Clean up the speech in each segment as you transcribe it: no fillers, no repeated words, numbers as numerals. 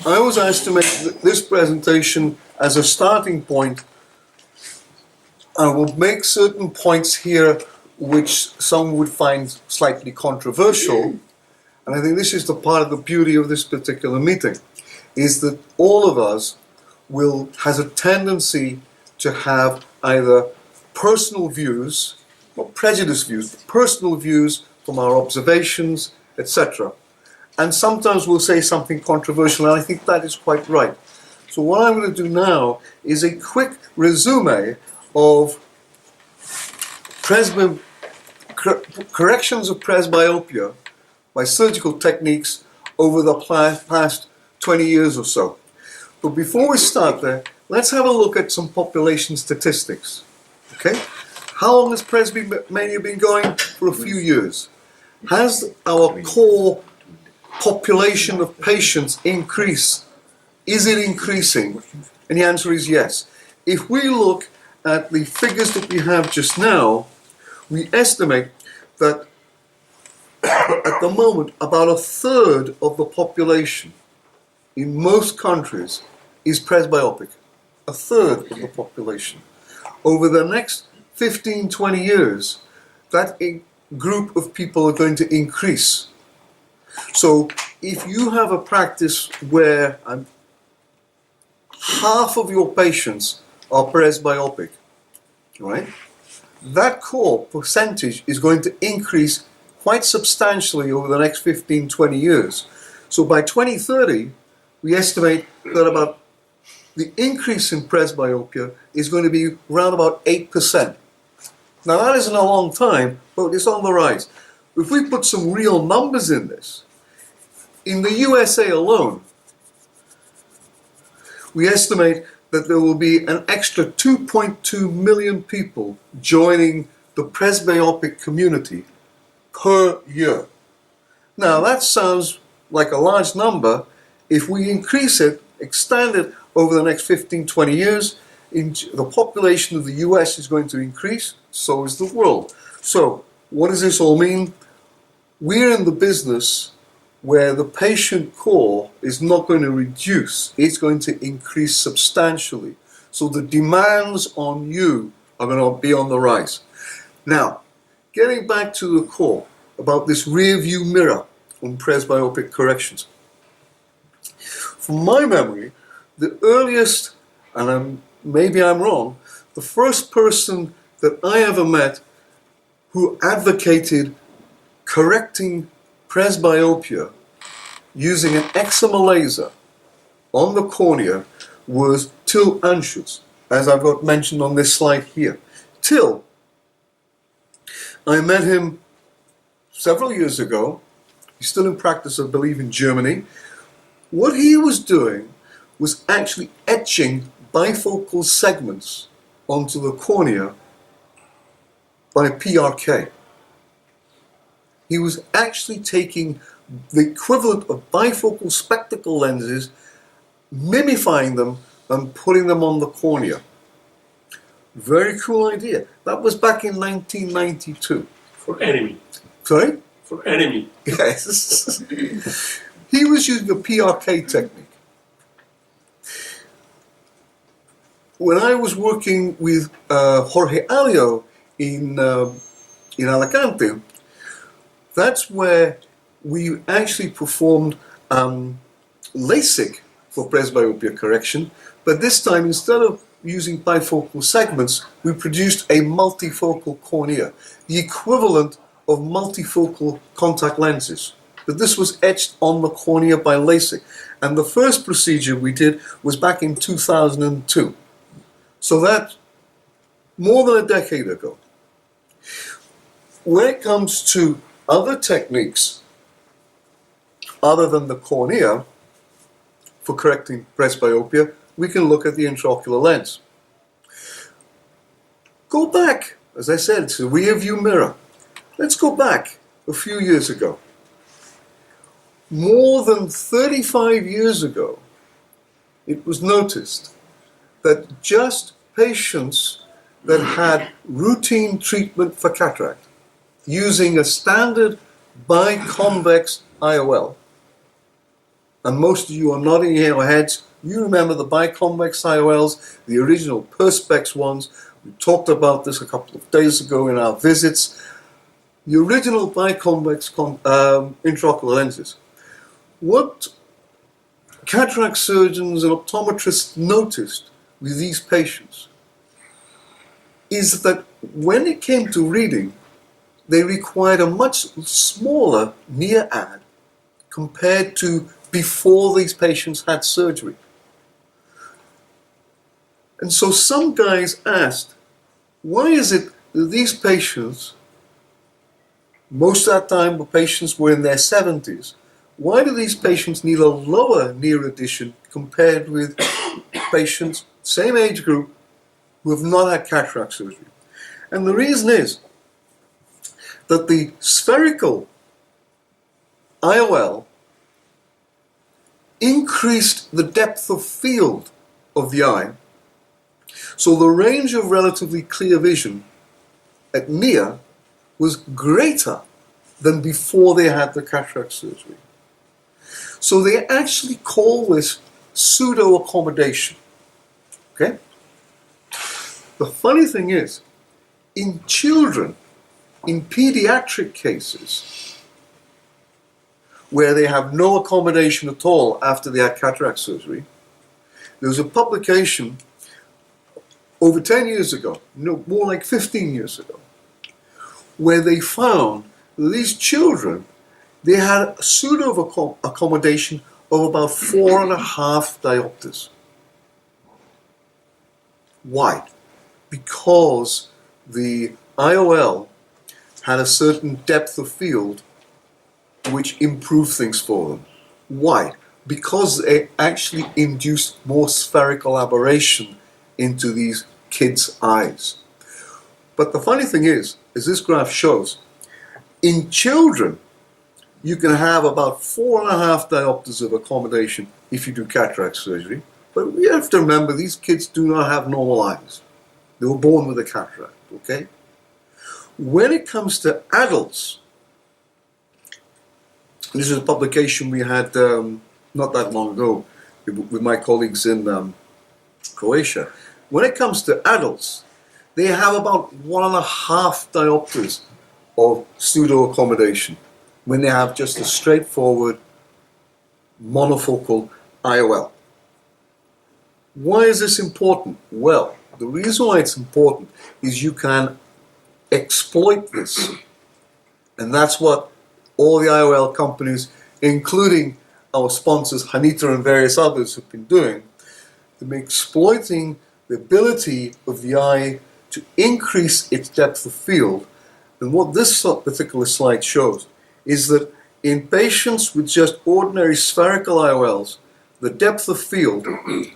I was asked to make this presentation as a starting point. I will make certain points here which some would find slightly controversial, and I think this is the part of the beauty of this particular meeting, is that all of us has a tendency to have either personal views, not prejudiced views, but personal views from our observations, etc. And sometimes we'll say something controversial, and I think that is quite right. So what I'm going to do now is a quick resume of corrections of presbyopia by surgical techniques over the past 20 years or so. But before we start there, let's have a look at some population statistics. Okay? How long has Presbymania been going? For a few years. Has our core population of patients increased? Is it increasing? And the answer is yes. If we look at the figures that we have just now, we estimate that at the moment about a third of the population in most countries is presbyopic. A third of the population. Over the next 15-20 years, that group of people are going to increase. So if you have a practice where half of your patients are presbyopic, right? That core percentage is going to increase quite substantially over the next 15-20 years. So by 2030, we estimate that about the increase in presbyopia is going to be around about 8%. Now that isn't a long time, but it's on the rise. If we put some real numbers in this, in the USA alone, we estimate that there will be an extra 2.2 million people joining the presbyopic community per year. Now that sounds like a large number. If we increase it, extend it over the next 15-20 years, the population of the US is going to increase, so is the world. So what does this all mean? We're in the business where the patient core is not going to reduce, it's going to increase substantially. So the demands on you are going to be on the rise. Now, getting back to the core about this rear view mirror on presbyopic corrections. From my memory, the earliest, and maybe I'm wrong, the first person that I ever met who advocated correcting presbyopia using an excimer laser on the cornea was Till Anschutz, as I've got mentioned on this slide here. Till, I met him several years ago. He's still in practice, I believe, in Germany. What he was doing was actually etching bifocal segments onto the cornea by PRK. He was actually taking the equivalent of bifocal spectacle lenses, mimifying them and putting them on the cornea. Very cool idea. That was back in 1992. For enemy. Sorry? For enemy. Yes. He was using a PRK technique. When I was working with Jorge Alio in Alicante, that's where we actually performed LASIK for presbyopia correction, but this time instead of using bifocal segments, we produced a multifocal cornea, the equivalent of multifocal contact lenses. But this was etched on the cornea by LASIK, and the first procedure we did was back in 2002. So that's more than a decade ago. When it comes to other techniques other than the cornea for correcting presbyopia, we can look at the intraocular lens. Go back, as I said, it's a rear view mirror. Let's go back a few years ago. More than 35 years ago, it was noticed that just patients that had routine treatment for cataract using a standard biconvex IOL and most of you are nodding your heads. You remember the biconvex IOLs, the original Perspex ones. We talked about this a couple of days ago in our visits. The original biconvex intraocular lenses. What cataract surgeons and optometrists noticed with these patients is that when it came to reading, they required a much smaller near ad compared to before these patients had surgery. And so some guys asked, why is it that these patients, most of that time the patients were in their 70s, why do these patients need a lower near addition compared with patients, same age group, who have not had cataract surgery? And the reason is that the spherical IOL increased the depth of field of the eye, so the range of relatively clear vision at near was greater than before they had the cataract surgery. So they actually call this pseudo-accommodation. Okay? The funny thing is, in children, in pediatric cases, where they have no accommodation at all after they had cataract surgery, there was a publication over 10 years ago, no, more like 15 years ago, where they found that these children, they had a pseudo-accommodation of about 4.5 diopters. Why? Because the IOL had a certain depth of field which improved things for them. Why? Because they actually induced more spherical aberration into these kids' eyes. But the funny thing is, as this graph shows, in children, you can have about 4.5 diopters of accommodation if you do cataract surgery. But we have to remember, these kids do not have normal eyes. They were born with a cataract, okay? When it comes to adults, this is a publication we had not that long ago with my colleagues in Croatia. When it comes to adults, they have about 1.5 diopters of pseudo-accommodation when they have just a straightforward monofocal IOL. Why is this important? Well, the reason why it's important is you can exploit this. And that's what all the IOL companies, including our sponsors, Hanita and various others, have been doing. They've been exploiting the ability of the eye to increase its depth of field. And what this particular slide shows is that in patients with just ordinary spherical IOLs, the depth of field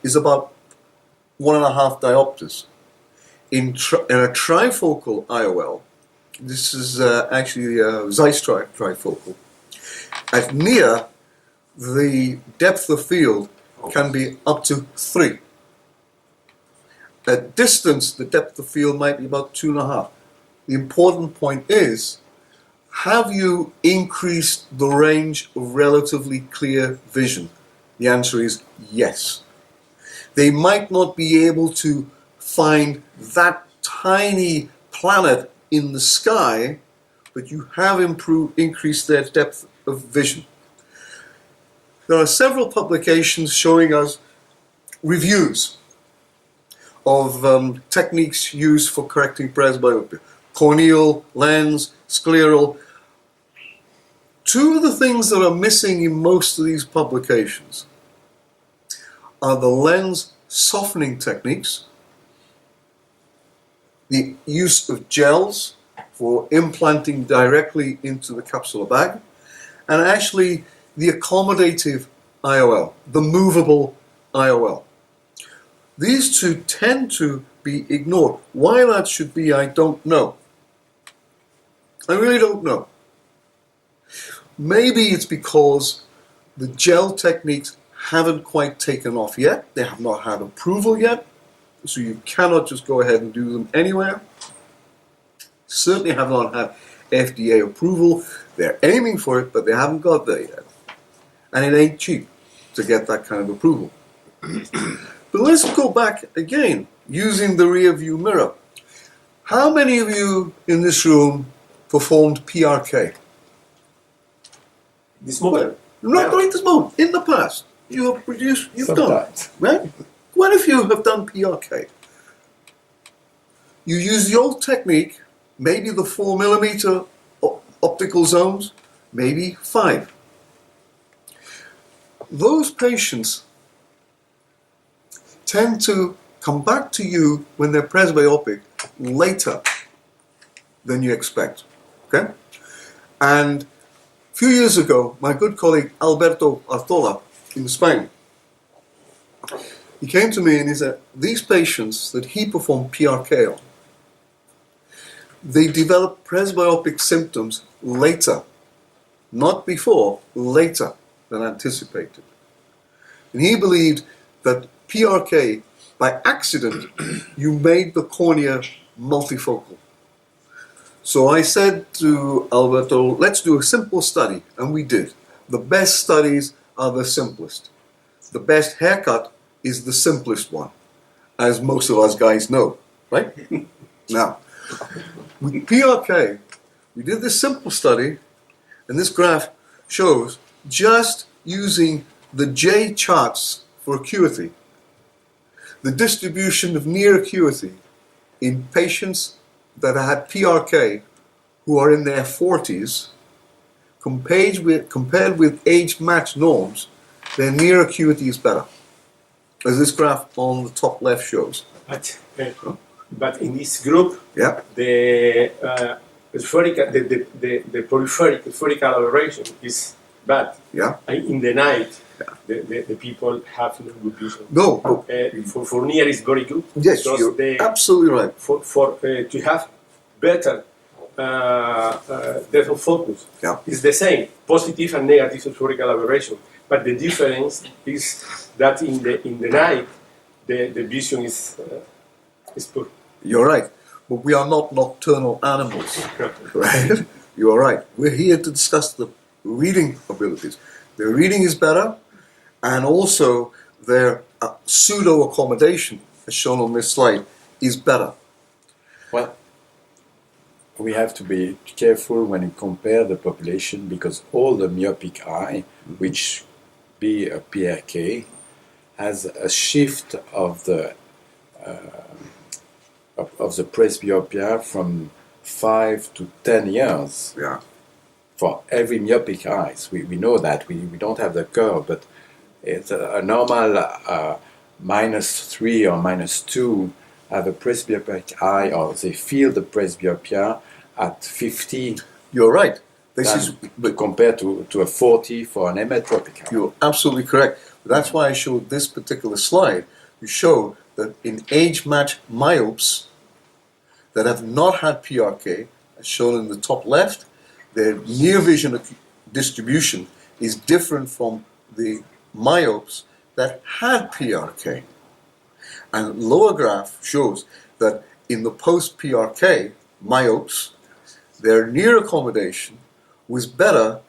is about 1.5 diopters. In a trifocal IOL, this is actually a Zeiss trifocal, at near, the depth of field can be up to 3. At distance, the depth of field might be about 2.5. The important point is, have you increased the range of relatively clear vision? The answer is yes. They might not be able to find that tiny planet in the sky, but you have increased their depth of vision. There are several publications showing us reviews of techniques used for correcting presbyopia. Corneal, lens, scleral. Two of the things that are missing in most of these publications are the lens softening techniques, the use of gels for implanting directly into the capsular bag, and actually the accommodative IOL, the movable IOL. These two tend to be ignored. Why that should be, I don't know. I really don't know. Maybe it's because the gel techniques haven't quite taken off yet. They have not had approval yet. So you cannot just go ahead and do them anywhere. Certainly have not had FDA approval. They're aiming for it, but they haven't got there yet. And it ain't cheap. to get that kind of approval. But let's go back again, using the rear view mirror. How many of you in this room performed PRK? This moment. Not right this moment, in the past. You have produced, you've Sometimes. done, right? What if you have done PRK? You use the old technique, maybe the 4mm optical zones, maybe 5. Those patients tend to come back to you when they're presbyopic later than you expect, okay? And a few years ago, my good colleague Alberto Artola in Spain, he came to me and he said, these patients that he performed PRK on, they develop presbyopic symptoms later, not before, later than anticipated. And he believed that PRK, by accident, you made the cornea multifocal. So I said to Alberto, let's do a simple study, and we did. The best studies are the simplest. The best haircut is the simplest one, as most of us guys know, right? Now, with PRK, we did this simple study, and this graph shows just using the J charts for acuity, the distribution of near acuity in patients that had PRK who are in their 40s, compared with age-matched norms, their near acuity is better, as this graph on the top left shows. But in this group, Yeah. the spherical aberration is bad. Yeah. In the night, the people have no good vision. No. For near is very good. Yes, because you're absolutely right. To have better depth of focus, Yeah. it's the same, positive and negative spherical aberration. But the difference is that in the night, the vision is poor. You're right. But we are not nocturnal animals, right? You are right. We're here to discuss the reading abilities. Their reading is better, and also their pseudo-accommodation, as shown on this slide, is better. Well, we have to be careful when you compare the population, because all the myopic eye, which be a PRK, has a shift of the presbyopia from 5 to 10 years. Yeah. For every myopic eyes. We know that. We don't have the curve, but it's a normal -3 or -2 have a presbyopic eye, or they feel the presbyopia at 50. You're right. This is compared to a 40 for an emmetropic eye. You're absolutely correct. That's why I showed this particular slide. You show that in age-matched myopes that have not had PRK, as shown in the top left, their near vision distribution is different from the myopes that had PRK. And lower graph shows that in the post-PRK myopes, their near accommodation was better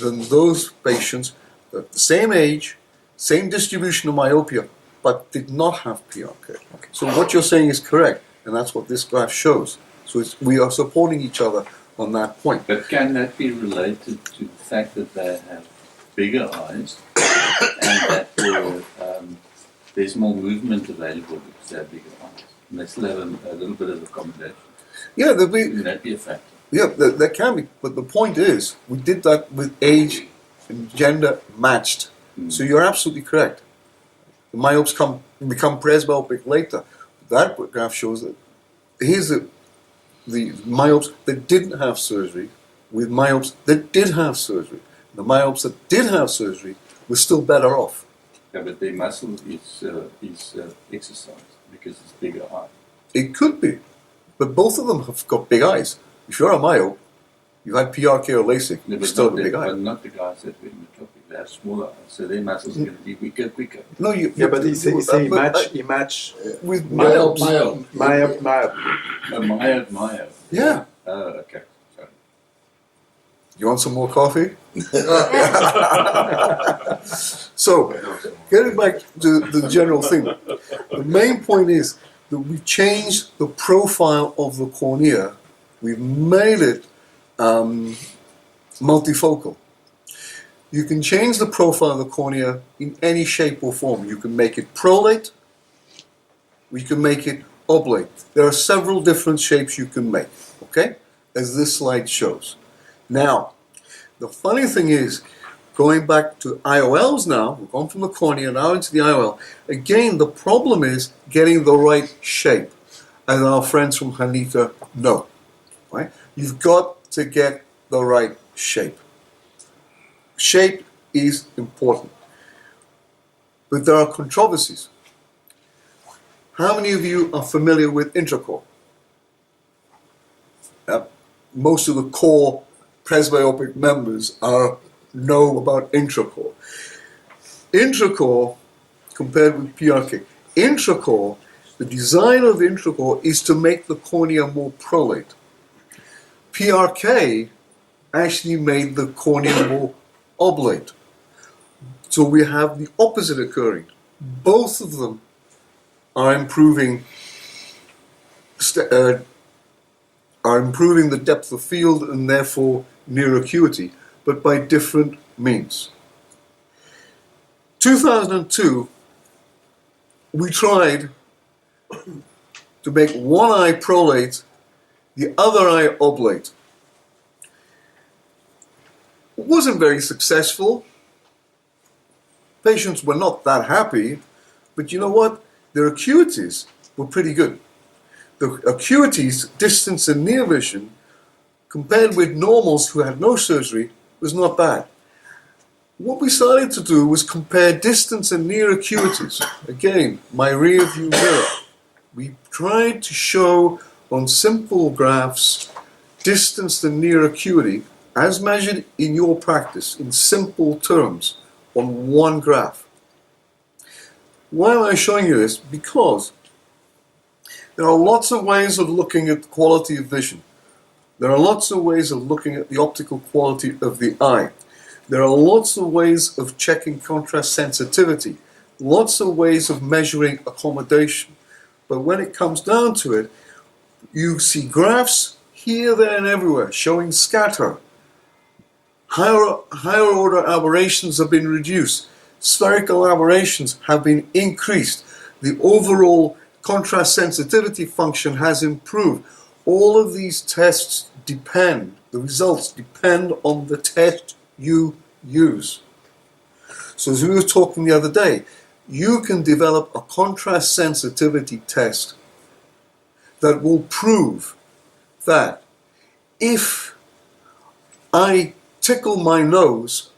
than those patients at the same age, same distribution of myopia, but did not have PRK. Okay. So what you're saying is correct, and that's what this graph shows. So we are supporting each other on that point. But can that be related to the fact that they have bigger eyes and that there's more movement available because they have bigger eyes? And they still have a little bit of accommodation. Yeah, Can that be a factor? Yeah, there can be. But the point is, we did that with age and gender matched. So you're absolutely correct. The myopes become presbyopic later. That graph shows that here's the myopes that didn't have surgery with myopes that did have surgery. The myopes that did have surgery were still better off. Yeah, but their muscle is exercised because it's bigger eye. It could be, but both of them have got big eyes. If you're a myope, you've had PRK or LASIK, No, you still have a big eye. but not the guys that were metropic. They have smaller eyes, so their muscles are going to be quicker. No, But he match with Myopes. myop. A myop. Yeah. Oh, okay. Sorry. You want some more coffee? So, getting back to the general thing, the main point is that we changed the profile of the cornea. We've made it multifocal. You can change the profile of the cornea in any shape or form. You can make it prolate, we can make it oblate. There are several different shapes you can make, okay? As this slide shows. Now, the funny thing is, going back to IOLs now, we've gone from the cornea now into the IOL. Again, the problem is getting the right shape, as our friends from Hanita know, right? You've got to get the right shape. Shape is important. But there are controversies. How many of you are familiar with intracore? Most of the core presbyopic members know about intracore. Intracore, compared with PRK, intracore, the design of the intracore is to make the cornea more prolate. PRK actually made the cornea more oblate. So we have the opposite occurring. Both of them are improving the depth of field and therefore near acuity, but by different means. 2002, we tried to make one eye prolate, the other eye oblate. It wasn't very successful. Patients were not that happy, but you know what? Their acuities were pretty good. The acuities, distance and near vision, compared with normals who had no surgery, was not bad. What we started to do was compare distance and near acuities. Again, my rear view mirror. We tried to show on simple graphs distance and near acuity as measured in your practice in simple terms on one graph. Why am I showing you this? Because there are lots of ways of looking at quality of vision. There are lots of ways of looking at the optical quality of the eye. There are lots of ways of checking contrast sensitivity, lots of ways of measuring accommodation. But when it comes down to it, you see graphs here, there, and everywhere showing scatter. Higher order aberrations have been reduced. Spherical aberrations have been increased. The overall contrast sensitivity function has improved. All of these tests depend, the results depend on the test you use. So as we were talking the other day, you can develop a contrast sensitivity test that will prove that if I tickle my nose,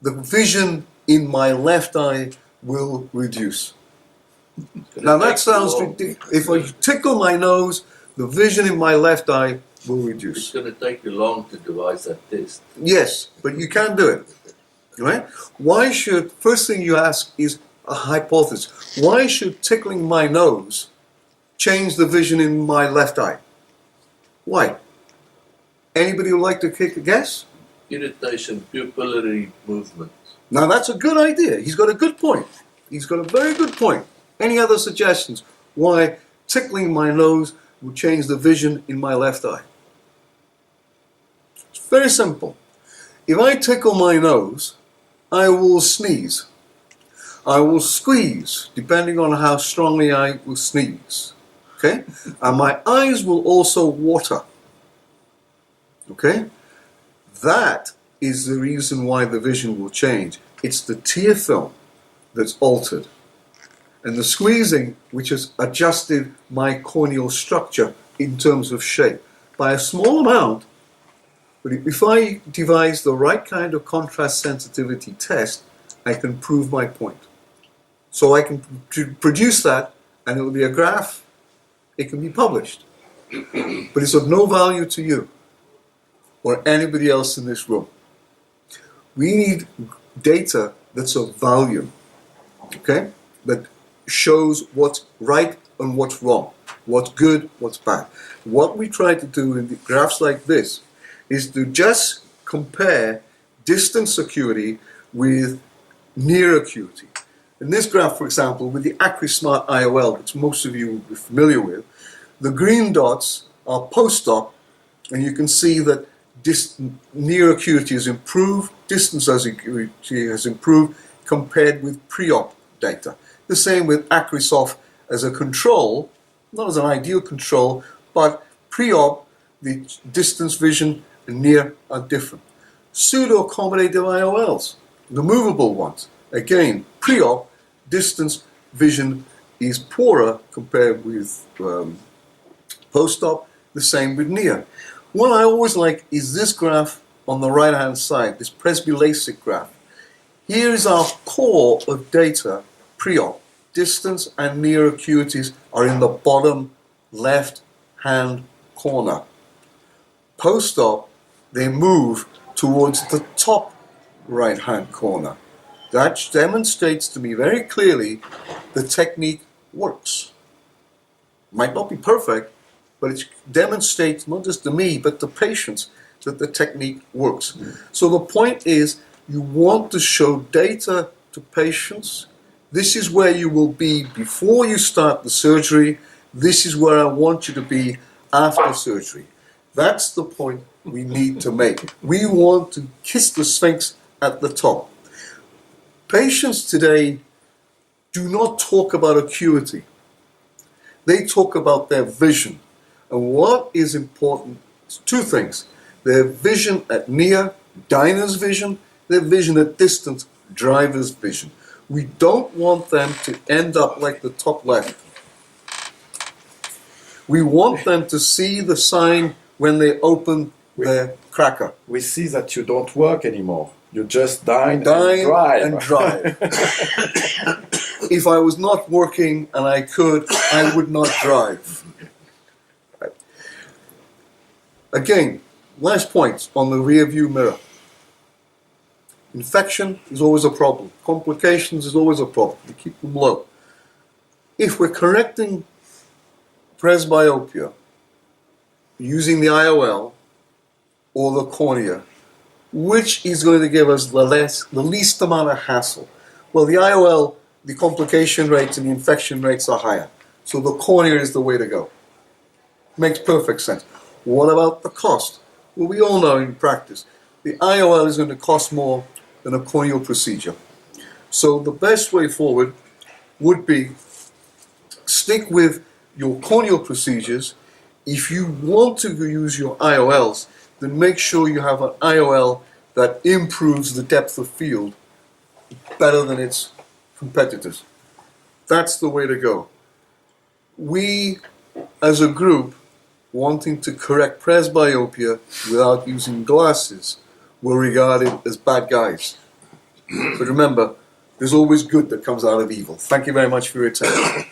the vision in my left eye will reduce. Now that sounds ridiculous. If I tickle my nose, the vision in my left eye will reduce. It's going to take you long to devise that test. Yes, but you can do it. Right? Why should, first thing you ask is a hypothesis. Why should tickling my nose change the vision in my left eye? Why? Anybody would like to take a guess? Irritation, pupillary movement. Now that's a good idea. He's got a good point. He's got a very good point. Any other suggestions why tickling my nose will change the vision in my left eye? It's very simple. If I tickle my nose, I will sneeze. I will squeeze, depending on how strongly I will sneeze. Okay? And my eyes will also water. Okay? That is the reason why the vision will change. It's the tear film that's altered. And the squeezing, which has adjusted my corneal structure in terms of shape by a small amount. But if I devise the right kind of contrast sensitivity test, I can prove my point. So I can produce that, and it will be a graph. It can be published. But it's of no value to you or anybody else in this room. We need data that's of value, okay? That shows what's right and what's wrong, what's good, what's bad. What we try to do in the graphs like this is to just compare distance acuity with near acuity. In this graph, for example, with the ACRISmart IOL, which most of you will be familiar with, the green dots are post-op, and you can see that near acuity has improved, distance acuity has improved compared with pre-op data. The same with ACRISoft as a control, not as an ideal control, but pre-op, the distance vision and near are different. Pseudo-accommodative IOLs, the movable ones, again, pre-op, distance vision is poorer compared with post-op, the same with near. What I always like is this graph on the right-hand side, this Presby LASIK graph. Here is our core of data, pre-op. Distance and near acuities are in the bottom left-hand corner. Post-op, they move towards the top right-hand corner. That demonstrates to me very clearly the technique works. Might not be perfect, but it demonstrates not just to me, but to patients that the technique works. So the point is, you want to show data to patients. This is where you will be before you start the surgery. This is where I want you to be after surgery. That's the point we need to make. We want to kiss the sphinx at the top. Patients today do not talk about acuity. They talk about their vision. And what is important is two things. Their vision at near, diner's vision, their vision at distance, driver's vision. We don't want them to end up like the top left. We want them to see the sign when they open their cracker. We see that you don't work anymore. You just dine and drive. If I was not working and I could, I would not drive. Right. Again, last point on the rear view mirror. Infection is always a problem. Complications is always a problem. We keep them low. If we're correcting presbyopia using the IOL or the cornea, which is going to give us the least amount of hassle? Well, the IOL, the complication rates and the infection rates are higher. So the cornea is the way to go. Makes perfect sense. What about the cost? Well, we all know in practice, the IOL is going to cost more than a corneal procedure. So the best way forward would be stick with your corneal procedures. If you want to use your IOLs, then make sure you have an IOL that improves the depth of field better than its competitors. That's the way to go. We, as a group, wanting to correct presbyopia without using glasses, were regarded as bad guys. But remember, there's always good that comes out of evil. Thank you very much for your attention.